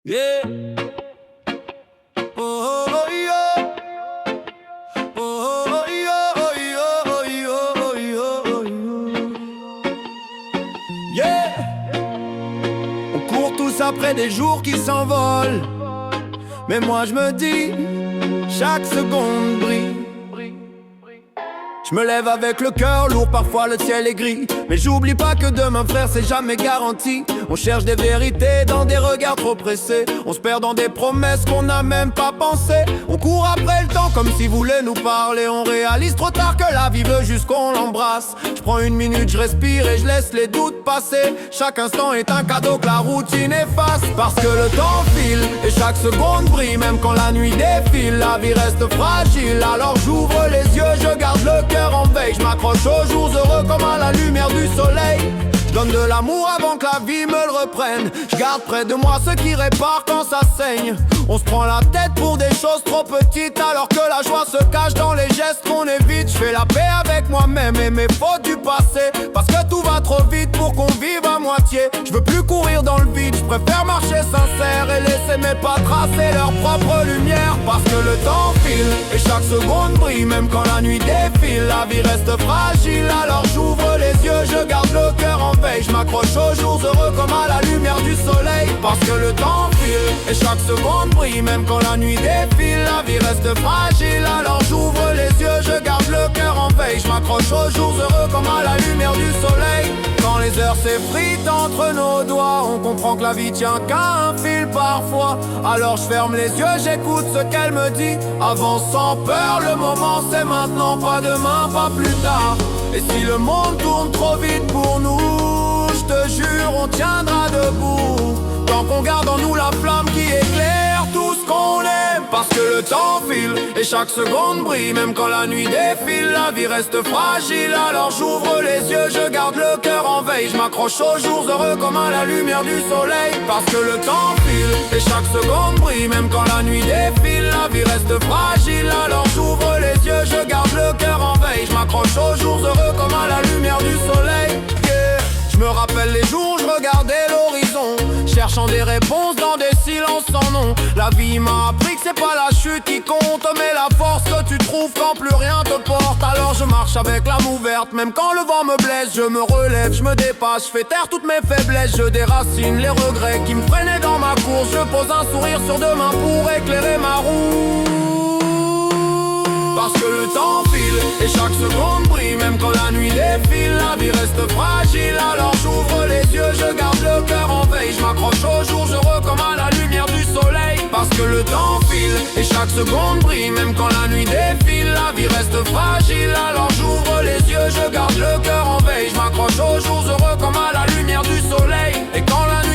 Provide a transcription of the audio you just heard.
Yeah. Oh, oh, yeah. Oh, oh, yeah, oh, yeah, oh, yeah, oh, yeah, oh, yeah. Yeah. On court tous après des jours qui s'envolent, mais moi je me dis, chaque seconde brille. Je me lève avec le cœur lourd, parfois le ciel est gris, mais j'oublie pas que demain frère c'est jamais garanti. On cherche des vérités dans des regards trop pressés, on se perd dans des promesses qu'on n'a même pas pensé. On court après le temps comme s'il voulait nous parler, on réalise trop tard que la vie veut juste qu'on l'embrasse. Je prends une minute, je respire et je laisse les doutes passer. Chaque instant est un cadeau que la routine efface. Parce que le temps file et chaque seconde brille, même quand la nuit défile, la vie reste fragile. Alors j'ouvre les yeux, je garde le cœur en veille, je m'accroche aux jours heureux comme à la lumière du soleil. Je donne de l'amour avant que la vie me le reprenne. Je garde près de moi ce qui répare quand ça saigne. On se prend la tête pour des choses trop petites, alors que la joie se cache dans les gestes qu'on évite. Je fais la paix avec moi-même et mes fautes du passé, parce que tout va trop vite pour qu'on vive à moitié. Je veux plus courir dans le vide, je préfère marcher sincère et laisser mes pas tracer leur propre lumière. Parce que le temps file et chaque seconde brille, même quand la nuit défile, la vie reste fragile. Alors j'ouvre les yeux, je garde le cœur en veille, je m'accroche aux jours heureux comme à la lumière du soleil. Parce que le temps file et chaque seconde brille, même quand la nuit défile, la vie reste fragile. Alors j'ouvre les yeux, je garde le cœur en veille, je m'accroche aux jours heureux comme à la lumière du soleil. Quand les heures s'effritent entre nos doigts, on comprend que la vie tient qu'à un fil parfois. Alors je ferme les yeux, j'écoute ce qu'elle me dit. Avance sans peur, le moment c'est maintenant, pas demain, pas plus tard. Et si le monde tourne trop vite pour nous, je te jure on tiendra debout, tant qu'on garde en nous la flamme qui éclaire tout ce qu'on aime. Parce que le temps file et chaque seconde brille, même quand la nuit défile, la vie reste fragile. Alors j'ouvre les yeux, je garde le cœur en veille, je m'accroche aux jours heureux comme à la lumière du soleil. Parce que le temps file et chaque seconde brille, même quand la nuit défile, la vie reste fragile. Alors j'ouvre les yeux, je garde le cœur en veille, je m'accroche aux jours heureux comme à la lumière du soleil. Je me rappelle les jours où je regardais l'horizon, cherchant des réponses dans des silences sans nom. La vie m'a appris que c'est pas la chute qui compte, mais la force que tu trouves quand plus rien te porte. Alors je marche avec l'âme ouverte, même quand le vent me blesse. Je me relève, je me dépasse, je fais taire toutes mes faiblesses. Je déracine les regrets qui me freinaient dans ma course. Je pose un sourire sur demain pour éclairer ma route. Parce que le temps file et chaque seconde brille, même quand la nuit défile, la vie reste fragile. Alors j'ouvre les yeux, je garde le cœur en veille, je m'accroche aux jours heureux comme à la lumière du soleil. Parce que le temps file et chaque seconde brille, même quand la nuit défile, la vie reste fragile. Alors j'ouvre les yeux, je garde le cœur en veille, je m'accroche aux jours heureux comme à la lumière du soleil. Et quand la